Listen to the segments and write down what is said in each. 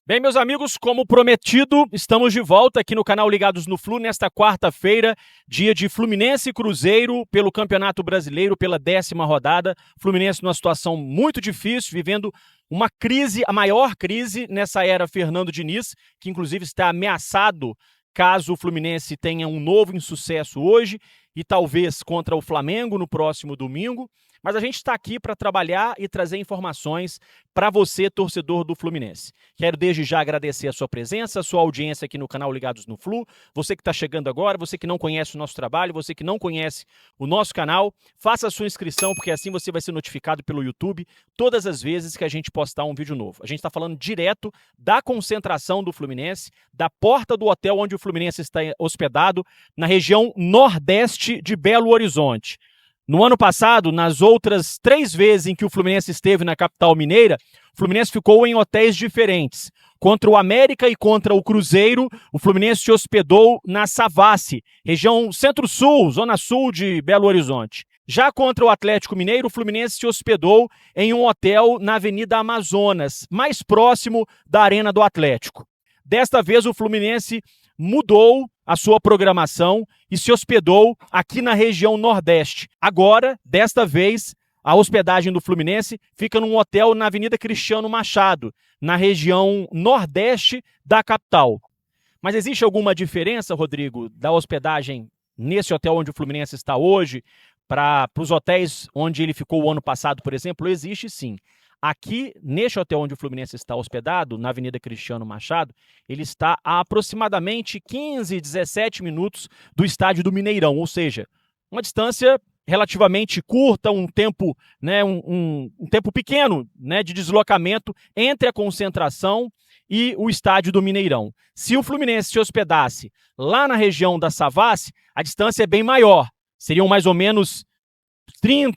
Bem, meus amigos, como prometido, estamos de volta aqui no canal Ligados no Flu nesta quarta-feira, dia de Fluminense e Cruzeiro pelo Campeonato Brasileiro, pela 10ª rodada. Fluminense numa situação muito difícil, vivendo uma crise, a maior crise nessa era Fernando Diniz, que inclusive está ameaçado caso o Fluminense tenha um novo insucesso hoje e talvez contra o Flamengo no próximo domingo. Mas a gente está aqui para trabalhar e trazer informações para você, torcedor do Fluminense. Quero desde já agradecer a sua presença, a sua audiência aqui no canal Ligados no Flu. Você que está chegando agora, você que não conhece o nosso trabalho, você que não conhece o nosso canal, faça a sua inscrição, porque assim você vai ser notificado pelo YouTube todas as vezes que a gente postar um vídeo novo. A gente está falando direto da concentração do Fluminense, da porta do hotel onde o Fluminense está hospedado, na região nordeste de Belo Horizonte. No ano passado, nas outras 3 vezes em que o Fluminense esteve na capital mineira, o Fluminense ficou em hotéis diferentes. Contra o América e contra o Cruzeiro, o Fluminense se hospedou na Savassi, região centro-sul, zona sul de Belo Horizonte. Já contra o Atlético Mineiro, o Fluminense se hospedou em um hotel na Avenida Amazonas, mais próximo da Arena do Atlético. Desta vez, o Fluminense mudou a sua programação e se hospedou aqui na região Nordeste. Agora, desta vez, a hospedagem do Fluminense fica num hotel na Avenida Cristiano Machado, na região Nordeste da capital. Mas existe alguma diferença, Rodrigo, da hospedagem nesse hotel onde o Fluminense está hoje para os hotéis onde ele ficou o ano passado, por exemplo? Existe sim. Aqui, neste hotel onde o Fluminense está hospedado, na Avenida Cristiano Machado, ele está a aproximadamente 15, 17 minutos do estádio do Mineirão, ou seja, uma distância relativamente curta, um tempo, um tempo pequeno, de deslocamento entre a concentração e o estádio do Mineirão. Se o Fluminense se hospedasse lá na região da Savassi, a distância é bem maior, seriam mais ou menos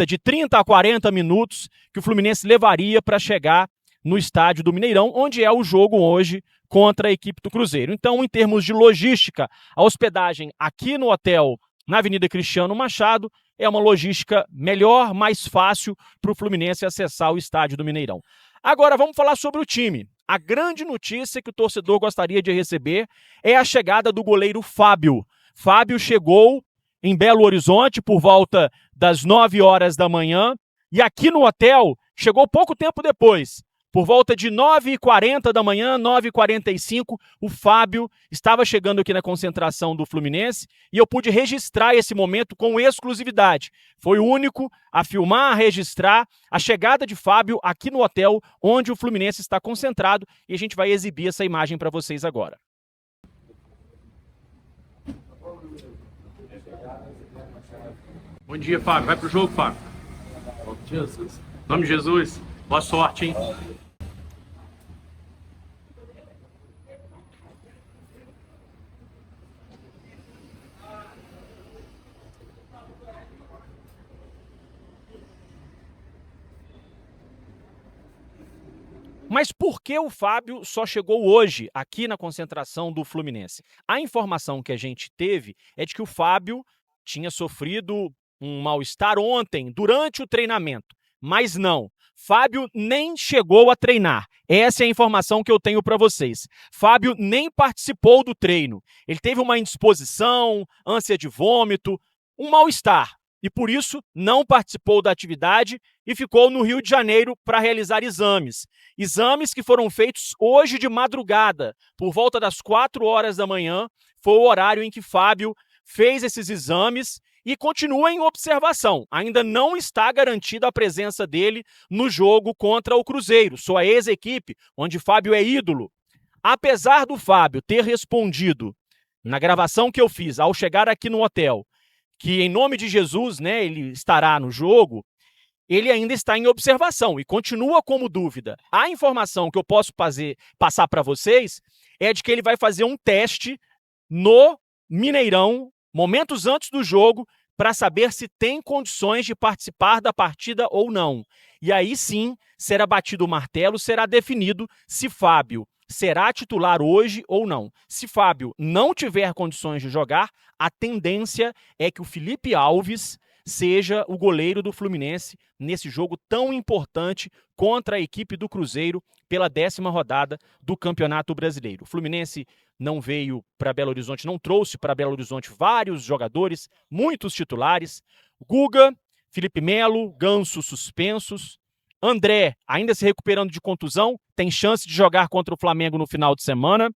de 30 a 40 minutos que o Fluminense levaria para chegar no estádio do Mineirão, onde é o jogo hoje contra a equipe do Cruzeiro. Então, em termos de logística, a hospedagem aqui no hotel, na Avenida Cristiano Machado, é uma logística melhor, mais fácil para o Fluminense acessar o estádio do Mineirão. Agora, vamos falar sobre o time. A grande notícia que o torcedor gostaria de receber é a chegada do goleiro Fábio. Fábio chegou em Belo Horizonte por volta das 9 horas da manhã e aqui no hotel chegou pouco tempo depois. Por volta de 9h40 da manhã, 9h45, o Fábio estava chegando aqui na concentração do Fluminense e eu pude registrar esse momento com exclusividade. Foi o único a filmar, a registrar a chegada de Fábio aqui no hotel onde o Fluminense está concentrado e a gente vai exibir essa imagem para vocês agora. Bom dia, Fábio. Vai pro jogo, Fábio. Em nome de Jesus. Em nome de Jesus. Boa sorte, hein? Mas por que o Fábio só chegou hoje aqui na concentração do Fluminense? A informação que a gente teve é de que o Fábio tinha sofrido um mal-estar ontem, durante o treinamento. Mas não, Fábio nem chegou a treinar. Essa é a informação que eu tenho para vocês. Fábio nem participou do treino. Ele teve uma indisposição, ânsia de vômito, um mal-estar. E por isso não participou da atividade e ficou no Rio de Janeiro para realizar exames. Exames que foram feitos hoje de madrugada, por volta das 4 horas da manhã, foi o horário em que Fábio fez esses exames e continua em observação. Ainda não está garantida a presença dele no jogo contra o Cruzeiro, sua ex-equipe, onde Fábio é ídolo. Apesar do Fábio ter respondido na gravação que eu fiz ao chegar aqui no hotel, que em nome de Jesus, ele estará no jogo, ele ainda está em observação e continua como dúvida. A informação que eu posso passar para vocês é de que ele vai fazer um teste no Mineirão, momentos antes do jogo, para saber se tem condições de participar da partida ou não. E aí sim, será batido o martelo, será definido se Fábio será titular hoje ou não. Se Fábio não tiver condições de jogar, a tendência é que o Felipe Alves seja o goleiro do Fluminense nesse jogo tão importante contra a equipe do Cruzeiro pela 10ª rodada do Campeonato Brasileiro. O Fluminense não veio para Belo Horizonte, não trouxe para Belo Horizonte vários jogadores, muitos titulares. Guga, Felipe Melo, Ganso suspensos. André, ainda se recuperando de contusão, tem chance de jogar contra o Flamengo no final de semana.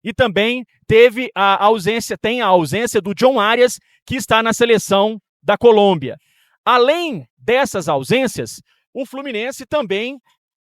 E também tem a ausência do John Arias, que está na seleção da Colômbia. Além dessas ausências, o Fluminense também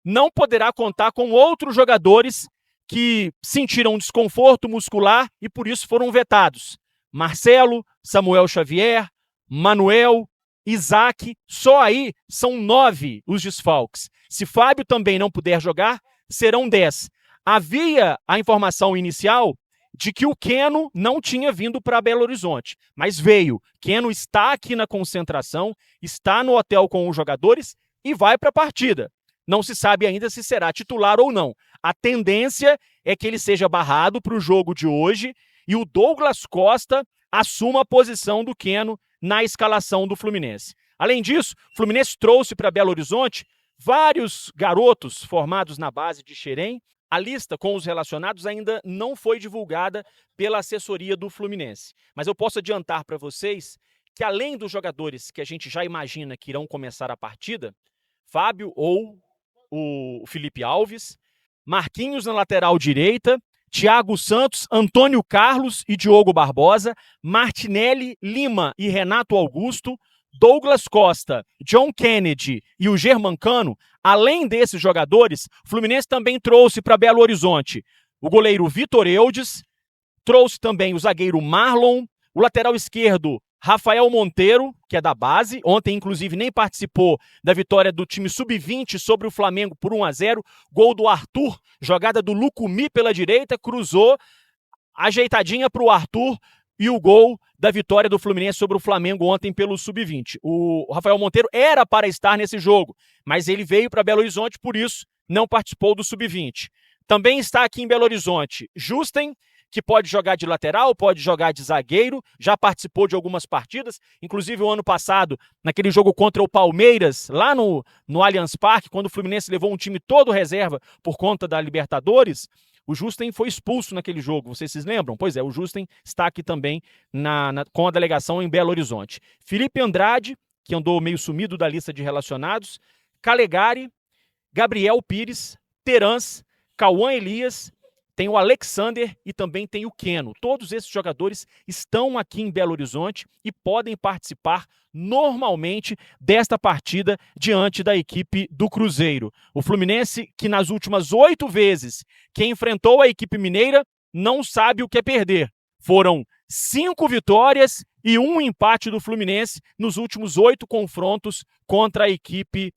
não poderá contar com outros jogadores que sentiram desconforto muscular e por isso foram vetados. Marcelo, Samuel Xavier, Manuel, Isaac, só aí são 9 os desfalques. Se Fábio também não puder jogar, serão 10. Havia a informação inicial de que o Keno não tinha vindo para Belo Horizonte, mas veio. Keno está aqui na concentração, está no hotel com os jogadores e vai para a partida. Não se sabe ainda se será titular ou não. A tendência é que ele seja barrado para o jogo de hoje e o Douglas Costa assuma a posição do Keno na escalação do Fluminense. Além disso, o Fluminense trouxe para Belo Horizonte vários garotos formados na base de Xerém. A lista com os relacionados ainda não foi divulgada pela assessoria do Fluminense. Mas eu posso adiantar para vocês que, além dos jogadores que a gente já imagina que irão começar a partida, Fábio ou o Felipe Alves, Marquinhos na lateral direita, Thiago Santos, Antônio Carlos e Diogo Barbosa, Martinelli, Lima e Renato Augusto, Douglas Costa, John Kennedy e o Germancano. Além desses jogadores, o Fluminense também trouxe para Belo Horizonte o goleiro Vitor Eudes, trouxe também o zagueiro Marlon, o lateral esquerdo Rafael Monteiro, que é da base, ontem inclusive nem participou da vitória do time sub-20 sobre o Flamengo por 1-0, gol do Arthur, jogada do Lucumi pela direita, cruzou, ajeitadinha para o Arthur e o gol da vitória do Fluminense sobre o Flamengo ontem pelo sub-20. O Rafael Monteiro era para estar nesse jogo, mas ele veio para Belo Horizonte, por isso não participou do sub-20. Também está aqui em Belo Horizonte Justen, que pode jogar de lateral, pode jogar de zagueiro, já participou de algumas partidas, inclusive o ano passado, naquele jogo contra o Palmeiras, lá no Allianz Parque, quando o Fluminense levou um time todo reserva por conta da Libertadores, o Justen foi expulso naquele jogo, vocês se lembram? Pois é, o Justen está aqui também com a delegação em Belo Horizonte. Felipe Andrade, que andou meio sumido da lista de relacionados, Calegari, Gabriel Pires, Terans, Cauã Elias, tem o Alexander e também tem o Keno. Todos esses jogadores estão aqui em Belo Horizonte e podem participar normalmente desta partida diante da equipe do Cruzeiro. O Fluminense, que nas últimas 8 vezes que enfrentou a equipe mineira, não sabe o que é perder. Foram 5 vitórias e 1 empate do Fluminense nos últimos 8 confrontos contra a equipe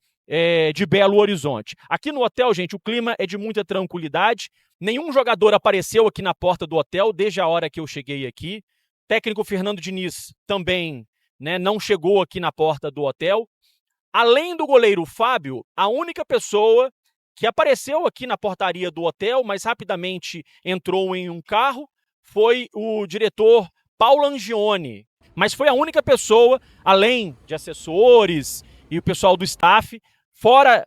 de Belo Horizonte. Aqui no hotel, gente, o clima é de muita tranquilidade. Nenhum jogador apareceu aqui na porta do hotel desde a hora que eu cheguei aqui. O técnico Fernando Diniz também, não chegou aqui na porta do hotel. Além do goleiro Fábio, a única pessoa que apareceu aqui na portaria do hotel, mas rapidamente entrou em um carro, foi o diretor Paulo Angione. Mas foi a única pessoa, além de assessores e o pessoal do staff, fora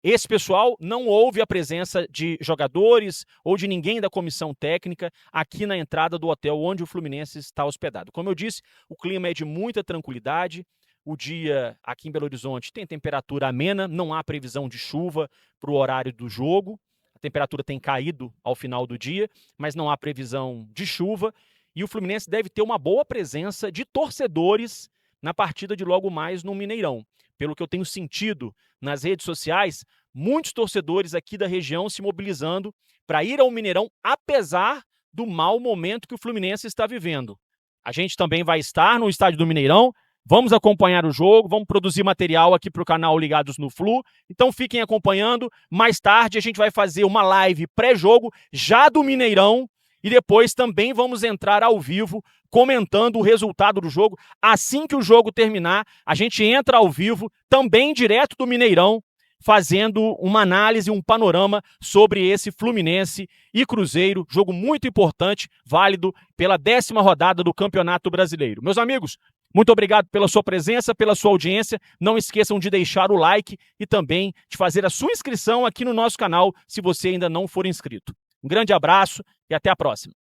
esse pessoal, não houve a presença de jogadores ou de ninguém da comissão técnica aqui na entrada do hotel onde o Fluminense está hospedado. Como eu disse, o clima é de muita tranquilidade. O dia aqui em Belo Horizonte tem temperatura amena, não há previsão de chuva para o horário do jogo. A temperatura tem caído ao final do dia, mas não há previsão de chuva. E o Fluminense deve ter uma boa presença de torcedores na partida de logo mais no Mineirão. Pelo que eu tenho sentido nas redes sociais, muitos torcedores aqui da região se mobilizando para ir ao Mineirão, apesar do mau momento que o Fluminense está vivendo. A gente também vai estar no estádio do Mineirão, vamos acompanhar o jogo, vamos produzir material aqui para o canal Ligados no Flu, então fiquem acompanhando. Mais tarde a gente vai fazer uma live pré-jogo já do Mineirão e depois também vamos entrar ao vivo comentando o resultado do jogo. Assim que o jogo terminar, a gente entra ao vivo, também direto do Mineirão, fazendo uma análise, um panorama sobre esse Fluminense e Cruzeiro, jogo muito importante, válido pela 10ª rodada do Campeonato Brasileiro. Meus amigos, Muito obrigado pela sua presença, pela sua audiência. Não esqueçam de deixar o like e também de fazer a sua inscrição aqui no nosso canal, se você ainda não for inscrito. Um grande abraço e até a próxima.